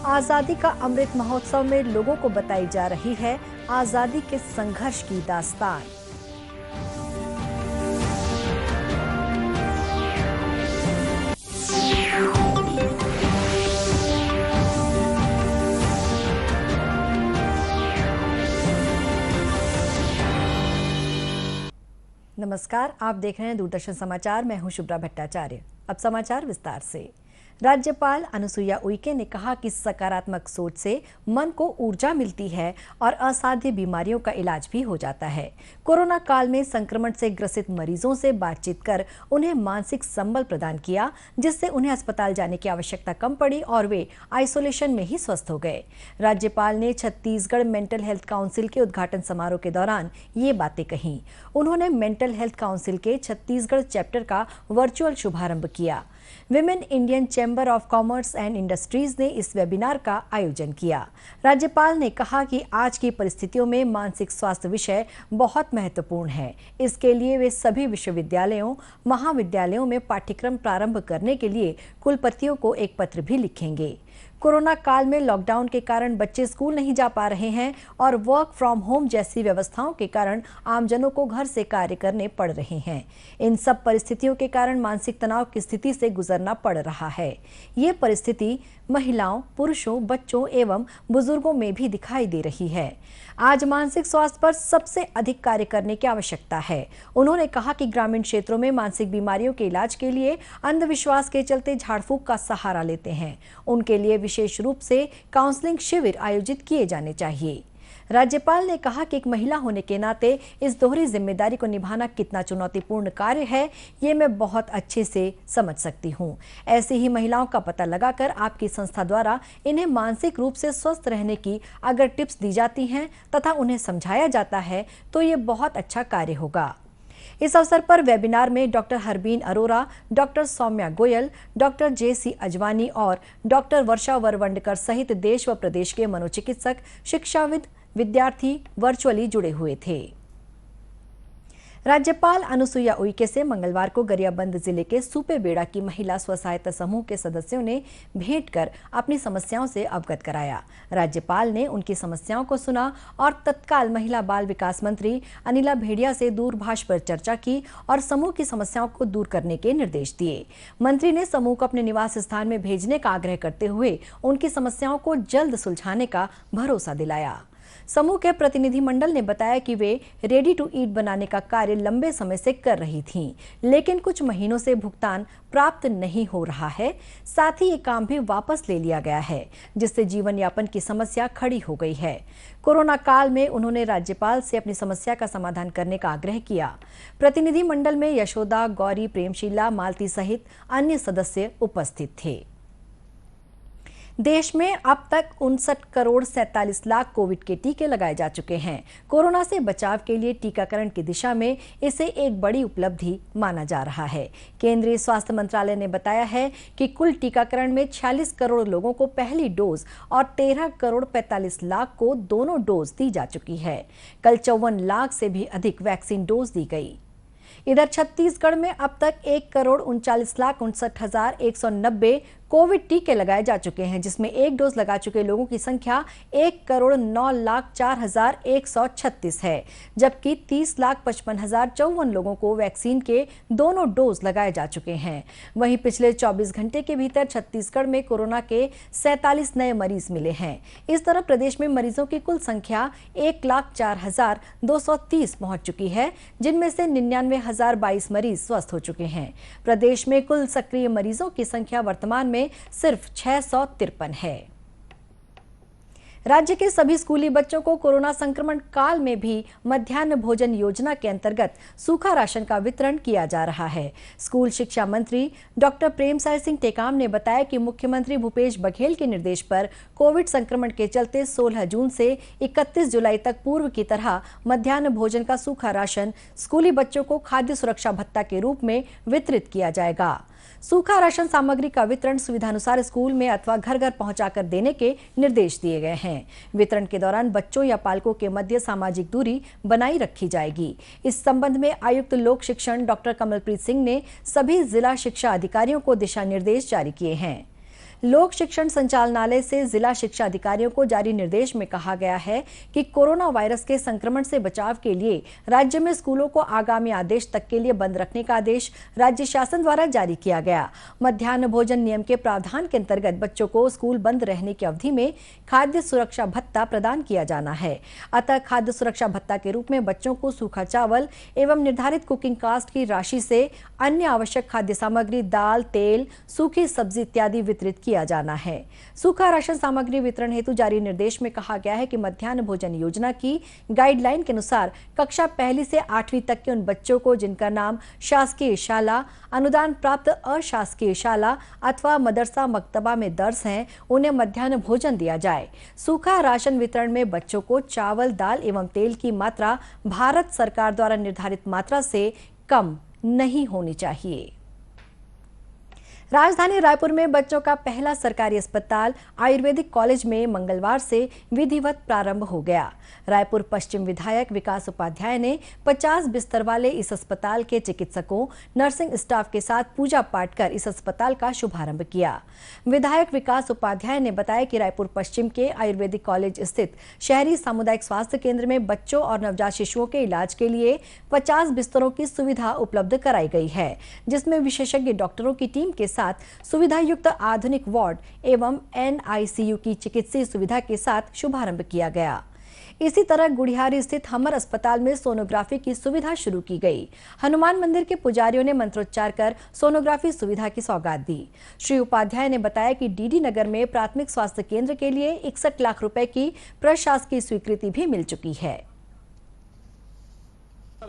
आजादी का अमृत महोत्सव में लोगों को बताई जा रही है आजादी के संघर्ष की दास्तान। नमस्कार, आप देख रहे हैं दूरदर्शन समाचार। मैं हूं शुभ्रा भट्टाचार्य। अब समाचार विस्तार से। राज्यपाल अनुसुईया उइके ने कहा कि सकारात्मक सोच से मन को ऊर्जा मिलती है और असाध्य बीमारियों का इलाज भी हो जाता है। कोरोना काल में संक्रमण से ग्रसित मरीजों से बातचीत कर उन्हें मानसिक संबल प्रदान किया, जिससे उन्हें अस्पताल जाने की आवश्यकता कम पड़ी और वे आइसोलेशन में ही स्वस्थ हो गए। राज्यपाल ने छत्तीसगढ़ मेंटल हेल्थ काउंसिल के उद्घाटन समारोह के दौरान ये बातें कहीं। उन्होंने मेंटल हेल्थ काउंसिल के छत्तीसगढ़ चैप्टर का वर्चुअल शुभारंभ किया। Women Indian chamber of commerce and industries ने इस वेबिनार का आयोजन किया। राज्यपाल ने कहा कि आज की परिस्थितियों में मानसिक स्वास्थ्य विषय बहुत महत्वपूर्ण है। इसके लिए वे सभी विश्वविद्यालयों, महाविद्यालयों में पाठ्यक्रम प्रारंभ करने के लिए कुलपतियों को एक पत्र भी लिखेंगे। कोरोना काल में लॉकडाउन के कारण बच्चे स्कूल नहीं जा पा रहे हैं और वर्क फ्रॉम होम जैसी व्यवस्थाओं के कारण आमजनों को घर से कार्य करने पड़ रहे हैं। इन सब परिस्थितियों के कारण मानसिक तनाव की स्थिति से गुजरना पड़ रहा है। ये परिस्थिति महिलाओं, पुरुषों, बच्चों एवं बुजुर्गों में भी दिखाई दे रही है। आज मानसिक स्वास्थ्य पर सबसे अधिक कार्य करने की आवश्यकता है। उन्होंने कहा कि ग्रामीण क्षेत्रों में मानसिक बीमारियों के इलाज के लिए अंधविश्वास के चलते झाड़ फूंक का सहारा लेते हैं। उनके लिए विशेष रूप से काउंसलिंग शिविर आयोजित किए जाने चाहिए। राज्यपाल ने कहा कि एक महिला होने के नाते इस दोहरी जिम्मेदारी को निभाना कितना चुनौतीपूर्ण कार्य है, ये मैं बहुत अच्छे से समझ सकती हूँ। ऐसी ही महिलाओं का पता लगाकर आपकी संस्था द्वारा इन्हें मानसिक रूप से स्वस्थ रहने की अगर टिप्स दी जाती हैं तथा उन्हें समझाया जाता है तो ये बहुत अच्छा कार्य होगा। इस अवसर पर वेबिनार में doctor Harbeen Arora, doctor Saumya Goyal, doctor Jessie Ajwani और डॉक्टर वर्षा वरवंडकर सहित देश व प्रदेश के मनोचिकित्सक, शिक्षाविद, विद्यार्थी वर्चुअली जुड़े हुए थे। राज्यपाल अनुसुईया उइके से मंगलवार को गरियाबंद जिले के सुपेबेड़ा की महिला स्व सहायता समूह के सदस्यों ने भेंट कर अपनी समस्याओं से अवगत कराया। राज्यपाल ने उनकी समस्याओं को सुना और तत्काल महिला बाल विकास मंत्री अनिला भेड़िया से दूरभाष पर चर्चा की और समूह की समस्याओं को दूर करने के निर्देश दिए। मंत्री ने समूह को अपने निवास स्थान में भेजने का आग्रह करते हुए उनकी समस्याओं को जल्द सुलझाने का भरोसा दिलाया। समूह के प्रतिनिधिमंडल ने बताया कि वे रेडी टू ईट बनाने का कार्य लंबे समय से कर रही थीं, लेकिन कुछ महीनों से भुगतान प्राप्त नहीं हो रहा है। साथ ही ये काम भी वापस ले लिया गया है, जिससे जीवन यापन की समस्या खड़ी हो गई है। कोरोना काल में उन्होंने राज्यपाल से अपनी समस्या का समाधान करने का आग्रह किया। प्रतिनिधिमंडल में यशोदा, गौरी, प्रेमशीला, मालती सहित अन्य सदस्य उपस्थित थे। देश में अब तक 59 करोड़ 47 लाख कोविड के टीके लगाए जा चुके हैं। कोरोना से बचाव के लिए टीकाकरण की दिशा में इसे एक बड़ी उपलब्धि माना जा रहा है। केंद्रीय स्वास्थ्य मंत्रालय ने बताया है कि कुल टीकाकरण में 46 करोड़ लोगों को पहली डोज और 13 करोड़ 45 लाख को दोनों डोज दी जा चुकी है। कल 54 लाख से भी अधिक वैक्सीन डोज दी गई। इधर छत्तीसगढ़ में अब तक 1,39,59,190 कोविड टीके लगाए जा चुके हैं, जिसमें एक डोज लगा चुके लोगों की संख्या 1,09,04,136 है, जबकि 30,55,054 लोगों को वैक्सीन के दोनों डोज लगाए जा चुके हैं। वहीं पिछले 24 घंटे के भीतर छत्तीसगढ़ में कोरोना के 47 नए मरीज मिले हैं। इस तरह प्रदेश में मरीजों की कुल संख्या 1,04,230 पहुंच चुकी है, जिनमें से 99,022 मरीज स्वस्थ हो चुके हैं। प्रदेश में कुल सक्रिय मरीजों की संख्या वर्तमान में सिर्फ 653 है। राज्य के सभी स्कूली बच्चों को कोरोना संक्रमण काल में भी मध्याह्न भोजन योजना के अंतर्गत सूखा राशन का वितरण किया जा रहा है। स्कूल शिक्षा मंत्री डॉक्टर प्रेमसाय सिंह टेकाम ने बताया कि मुख्यमंत्री भूपेश बघेल के निर्देश पर कोविड संक्रमण के चलते 16 जून से 31 जुलाई तक पूर्व की तरह मध्याह्न भोजन का सूखा राशन स्कूली बच्चों को खाद्य सुरक्षा भत्ता के रूप में वितरित किया जाएगा। सूखा राशन सामग्री का वितरण सुविधानुसार स्कूल में अथवा घर घर पहुंचाकर देने के निर्देश दिए गए हैं। वितरण के दौरान बच्चों या पालकों के मध्य सामाजिक दूरी बनाई रखी जाएगी। इस संबंध में आयुक्त लोक शिक्षण डॉक्टर कमलप्रीत सिंह ने सभी जिला शिक्षा अधिकारियों को दिशा निर्देश जारी किए हैं। लोक शिक्षण संचालनालय से जिला शिक्षा अधिकारियों को जारी निर्देश में कहा गया है कि कोरोना वायरस के संक्रमण से बचाव के लिए राज्य में स्कूलों को आगामी आदेश तक के लिए बंद रखने का आदेश राज्य शासन द्वारा जारी किया गया। मध्याह्न भोजन नियम के प्रावधान के अंतर्गत बच्चों को स्कूल बंद रहने की अवधि में खाद्य सुरक्षा भत्ता प्रदान किया जाना है। अतः खाद्य सुरक्षा भत्ता के रूप में बच्चों को सूखा चावल एवं निर्धारित कुकिंग कास्ट की राशि से अन्य आवश्यक खाद्य सामग्री, दाल, तेल, सूखी सब्जी इत्यादि वितरित किया जाना है। सूखा राशन सामग्री वितरण हेतु जारी निर्देश में कहा गया है कि मध्याह्न भोजन योजना की गाइडलाइन के अनुसार कक्षा 1 से 8वीं तक के उन बच्चों को जिनका नाम शासकीय शाला, अनुदान प्राप्त अशासकीय शाला अथवा मदरसा मक्तबा में दर्ज हैं, उन्हें मध्याह्न भोजन दिया जाए। सूखा राशन वितरण में बच्चों को चावल, दाल एवं तेल की मात्रा भारत सरकार द्वारा निर्धारित मात्रा से कम नहीं होनी चाहिए। राजधानी रायपुर में बच्चों का पहला सरकारी अस्पताल आयुर्वेदिक कॉलेज में मंगलवार से विधिवत प्रारंभ हो गया। रायपुर पश्चिम विधायक विकास उपाध्याय ने 50 बिस्तर वाले इस अस्पताल के चिकित्सकों, नर्सिंग स्टाफ के साथ पूजा पाठ कर इस अस्पताल का शुभारंभ किया। विधायक विकास उपाध्याय ने बताया कि रायपुर पश्चिम के आयुर्वेदिक कॉलेज स्थित शहरी सामुदायिक स्वास्थ्य केंद्र में बच्चों और नवजात शिशुओं के इलाज के लिए 50 बिस्तरों की सुविधा उपलब्ध कराई गई है, जिसमें विशेषज्ञ डॉक्टरों की टीम के साथ सुविधा युक्त आधुनिक वार्ड एवं NICU की चिकित्सीय सुविधा के साथ शुभारंभ किया गया। इसी तरह गुड़ियारी स्थित हमर अस्पताल में सोनोग्राफी की सुविधा शुरू की गई। हनुमान मंदिर के पुजारियों ने मंत्रोच्चार कर सोनोग्राफी सुविधा की सौगात दी। श्री उपाध्याय ने बताया कि डीडी नगर में प्राथमिक स्वास्थ्य केंद्र के लिए 61 लाख रुपए की प्रशासकीय स्वीकृति भी मिल चुकी है।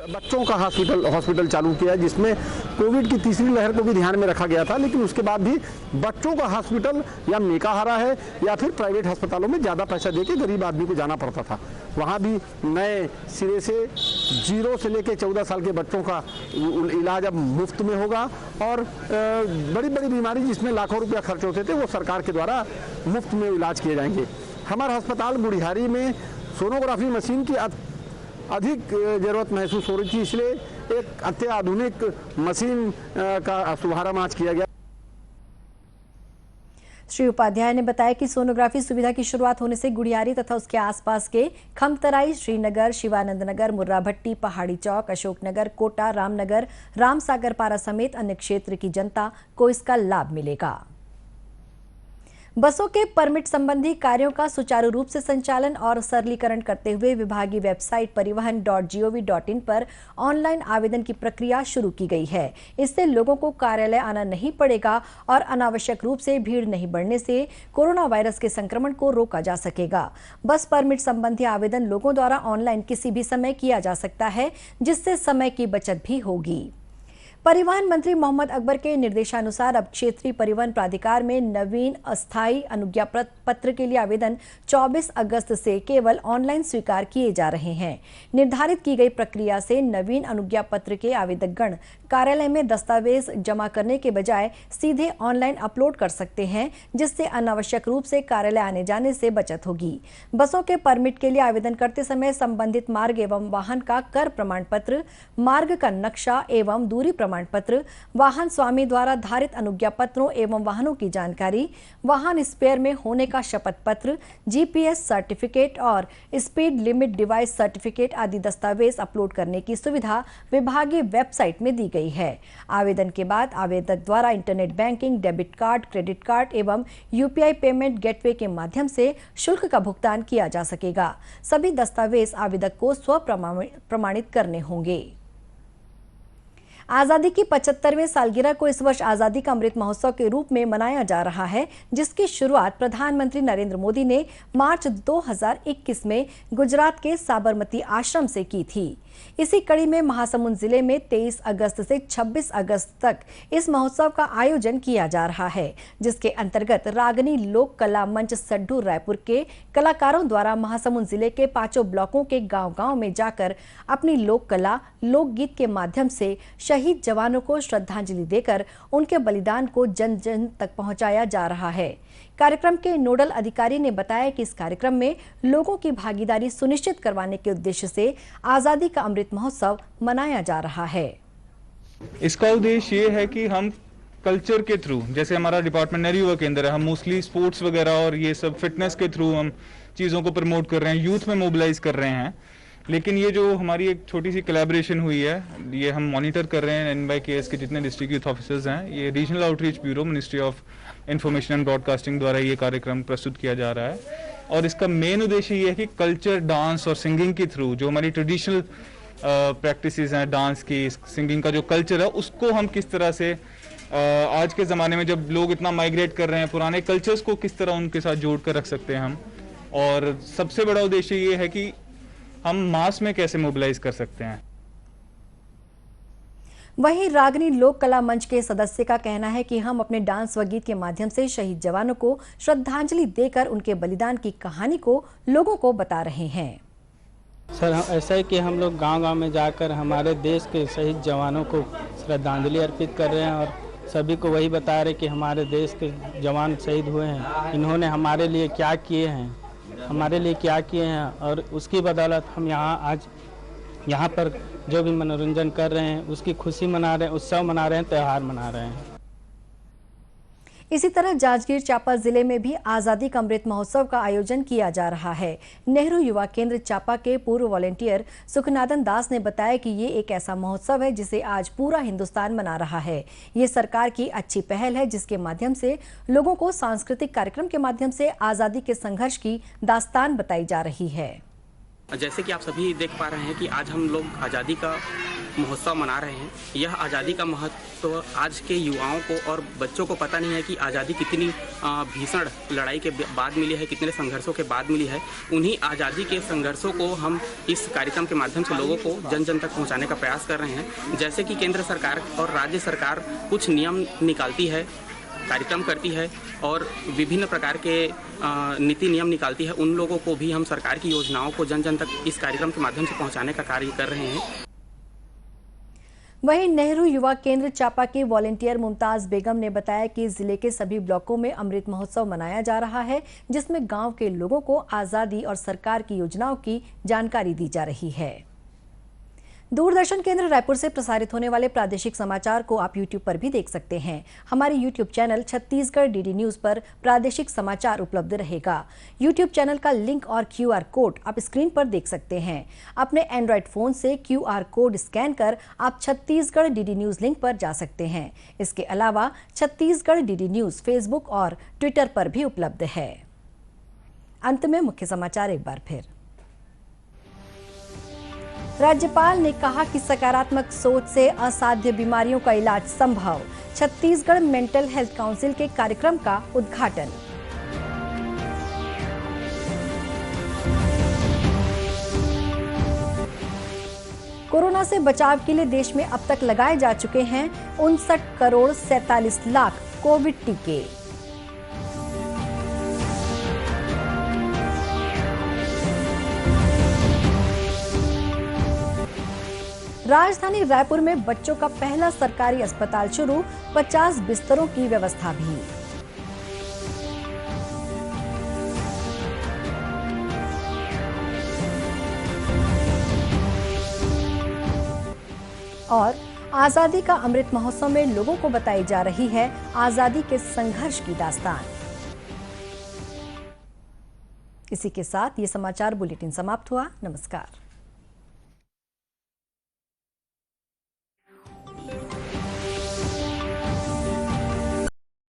बच्चों का हॉस्पिटल चालू किया, जिसमें कोविड की तीसरी लहर को भी ध्यान में रखा गया था, लेकिन उसके बाद भी बच्चों का हॉस्पिटल या मेकाहारा है या फिर प्राइवेट अस्पतालों में ज़्यादा पैसा देके गरीब आदमी को जाना पड़ता था। वहाँ भी नए सिरे से 0 से लेकर 14 साल के बच्चों का इलाज अब मुफ्त में होगा और बड़ी बड़ी बीमारी जिसमें लाखों रुपया खर्च होते थे वो सरकार के द्वारा मुफ्त में इलाज किए जाएंगे। हमारा अस्पताल गुड़ियारी में सोनोग्राफी मशीन की अधिक जरूरत महसूस हो रही थी, इसलिए एक अत्याधुनिक मशीन का शुभारंभ आज किया गया। श्री उपाध्याय ने बताया कि सोनोग्राफी सुविधा की शुरुआत होने से गुड़ियारी तथा उसके आसपास के खमतराई, श्रीनगर, शिवानंद नगर, मुर्राभट्टी, पहाड़ी चौक, अशोकनगर, कोटा, रामनगर, रामसागर पारा समेत अन्य क्षेत्र की जनता को इसका लाभ मिलेगा। बसों के परमिट संबंधी कार्यों का सुचारू रूप से संचालन और सरलीकरण करते हुए विभागीय वेबसाइट परिवहन.gov.in पर ऑनलाइन आवेदन की प्रक्रिया शुरू की गई है। इससे लोगों को कार्यालय आना नहीं पड़ेगा और अनावश्यक रूप से भीड़ नहीं बढ़ने से कोरोना वायरस के संक्रमण को रोका जा सकेगा। बस परमिट संबंधी आवेदन लोगों द्वारा ऑनलाइन किसी भी समय किया जा सकता है, जिससे समय की बचत भी होगी। परिवहन मंत्री मोहम्मद अकबर के निर्देशानुसार अब क्षेत्रीय परिवहन प्राधिकार में नवीन अस्थायी अनुज्ञा पत्र के लिए आवेदन 24 अगस्त से केवल ऑनलाइन स्वीकार किए जा रहे हैं। निर्धारित की गई प्रक्रिया से नवीन अनुज्ञा पत्र के आवेदकगण कार्यालय में दस्तावेज जमा करने के बजाय सीधे ऑनलाइन अपलोड कर सकते हैं, जिससे अनावश्यक रूप से कार्यालय आने जाने से बचत होगी। बसों के परमिट के लिए आवेदन करते समय संबंधित मार्ग एवं वाहन का कर प्रमाण पत्र, मार्ग का नक्शा एवं दूरी प्रमाण पत्र, वाहन स्वामी द्वारा धारित अनुज्ञा पत्रों एवं वाहनों की जानकारी, वाहन स्पेयर में होने का शपथ पत्र, GPS सर्टिफिकेट और स्पीड लिमिट डिवाइस सर्टिफिकेट आदि दस्तावेज अपलोड करने की सुविधा विभागीय वेबसाइट में दी गई है। आवेदन के बाद आवेदक द्वारा internet banking, debit card, credit card एवं UPI पेमेंट गेटवे के माध्यम से शुल्क का भुगतान किया जा सकेगा। सभी दस्तावेज आवेदक को स्व प्रमाणित करने होंगे। आजादी की 75वें सालगिरह को इस वर्ष आजादी का अमृत महोत्सव के रूप में मनाया जा रहा है, जिसकी शुरुआत प्रधानमंत्री नरेंद्र मोदी ने मार्च 2021 में गुजरात के साबरमती आश्रम से की थी। इसी कड़ी में महासमुंद जिले में 23 अगस्त से 26 अगस्त तक इस महोत्सव का आयोजन किया जा रहा है, जिसके अंतर्गत रागनी लोक कला मंच सड्ढू रायपुर के कलाकारों द्वारा महासमुंद जिले के 5 ब्लॉकों के गांव-गांव में जाकर अपनी लोक कला, लोकगीत के माध्यम से शहीद जवानों को श्रद्धांजलि देकर उनके बलिदान को जन जन तक पहुंचाया जा रहा है। कार्यक्रम के नोडल अधिकारी ने बताया कि इस कार्यक्रम में लोगों की भागीदारी सुनिश्चित करवाने के उद्देश्य से आजादी का अमृत महोत्सव मनाया जा रहा है। इसका उद्देश्य ये है कि हम कल्चर के थ्रू, जैसे हमारा डिपार्टमेंट नहरी युवा केंद्र है, हम मोस्टली स्पोर्ट्स वगैरह और ये सब फिटनेस के थ्रू हम चीज़ों को प्रमोट कर रहे हैं, यूथ में मोबिलाइज कर रहे हैं। लेकिन ये जो हमारी एक छोटी सी कोलैबोरेशन हुई है, ये हम मॉनिटर कर रहे हैं NYKS के जितने डिस्ट्रिक्ट यूथ ऑफिसर्स हैं, ये regional outreach bureau ministry of information and broadcasting द्वारा ये कार्यक्रम प्रस्तुत किया जा रहा है। और इसका मेन उद्देश्य ये है कि कल्चर, डांस और सिंगिंग के थ्रू जो हमारी ट्रेडिशनल प्रैक्टिसेस हैं, डांस की, सिंगिंग का जो कल्चर है, उसको हम किस तरह से आज के ज़माने में जब लोग इतना माइग्रेट कर रहे हैं, पुराने कल्चर्स को किस तरह उनके साथ जोड़ कर रख सकते हैं हम। और सबसे बड़ा उद्देश्य ये है कि हम मास में कैसे मोबिलाइज कर सकते हैं। वहीं रागनी लोक कला मंच के सदस्य का कहना है कि हम अपने डांस व गीत के माध्यम से शहीद जवानों को श्रद्धांजलि देकर उनके बलिदान की कहानी को लोगों को बता रहे हैं। सर, ऐसा है कि हम लोग गांव-गांव में जाकर हमारे देश के शहीद जवानों को श्रद्धांजलि अर्पित कर रहे हैं और सभी को वही बता रहे कि हमारे देश के जवान शहीद हुए हैं, इन्होंने हमारे लिए क्या किए हैं, और उसकी बदौलत हम यहाँ पर जो भी मनोरंजन कर रहे हैं, उसकी खुशी मना रहे हैं, उत्सव मना रहे हैं, त्यौहार मना रहे हैं। इसी तरह जांजगीर चांपा जिले में भी आज़ादी का अमृत महोत्सव का आयोजन किया जा रहा है। नेहरू युवा केंद्र चांपा के पूर्व वॉलेंटियर सुखनादन दास ने बताया कि ये एक ऐसा महोत्सव है जिसे आज पूरा हिंदुस्तान मना रहा है। ये सरकार की अच्छी पहल है जिसके माध्यम से लोगों को सांस्कृतिक कार्यक्रम के माध्यम से आज़ादी के संघर्ष की दास्तान बताई जा रही है। जैसे कि आप सभी देख पा रहे हैं कि आज हम लोग आज़ादी का महोत्सव मना रहे हैं। यह आज़ादी का महत्व आज के युवाओं को और बच्चों को पता नहीं है कि आज़ादी कितनी भीषण लड़ाई के बाद मिली है, कितने संघर्षों के बाद मिली है। उन्हीं आज़ादी के संघर्षों को हम इस कार्यक्रम के माध्यम से लोगों को जन जन तक पहुंचाने का प्रयास कर रहे हैं। जैसे कि केंद्र सरकार और राज्य सरकार कुछ नियम निकालती है, कार्यक्रम करती है और विभिन्न प्रकार के नीति नियम निकालती है, उन लोगों को भी हम सरकार की योजनाओं को जन जन तक इस कार्यक्रम के माध्यम से पहुंचाने का कार्य कर रहे हैं। वहीं नेहरू युवा केंद्र चांपा की वॉलेंटियर मुमताज बेगम ने बताया कि जिले के सभी ब्लॉकों में अमृत महोत्सव मनाया जा रहा है, जिसमें गांव के लोगों को आज़ादी और सरकार की योजनाओं की जानकारी दी जा रही है। दूरदर्शन केंद्र रायपुर से प्रसारित होने वाले प्रादेशिक समाचार को आप YouTube पर भी देख सकते हैं। हमारे YouTube channel Chhattisgarh DD news पर प्रादेशिक समाचार उपलब्ध रहेगा। YouTube चैनल का लिंक और QR कोड आप स्क्रीन पर देख सकते हैं। अपने एंड्रॉयड फोन से QR कोड स्कैन कर आप छत्तीसगढ़ DD न्यूज लिंक पर जा सकते हैं। इसके अलावा छत्तीसगढ़ DD न्यूज फेसबुक और ट्विटर पर भी उपलब्ध है। अंत में मुख्य समाचार एक बार फिर। राज्यपाल ने कहा कि सकारात्मक सोच से असाध्य बीमारियों का इलाज संभव। छत्तीसगढ़ मेंटल हेल्थ काउंसिल के कार्यक्रम का उद्घाटन। कोरोना से बचाव के लिए देश में अब तक लगाए जा चुके हैं 59,47,00,000 कोविड टीके। राजधानी रायपुर में बच्चों का पहला सरकारी अस्पताल शुरू, 50 बिस्तरों की व्यवस्था भी। और आजादी का अमृत महोत्सव में लोगों को बताई जा रही है आजादी के संघर्ष की दास्तान। इसी के साथ ये समाचार बुलेटिन समाप्त हुआ। नमस्कार।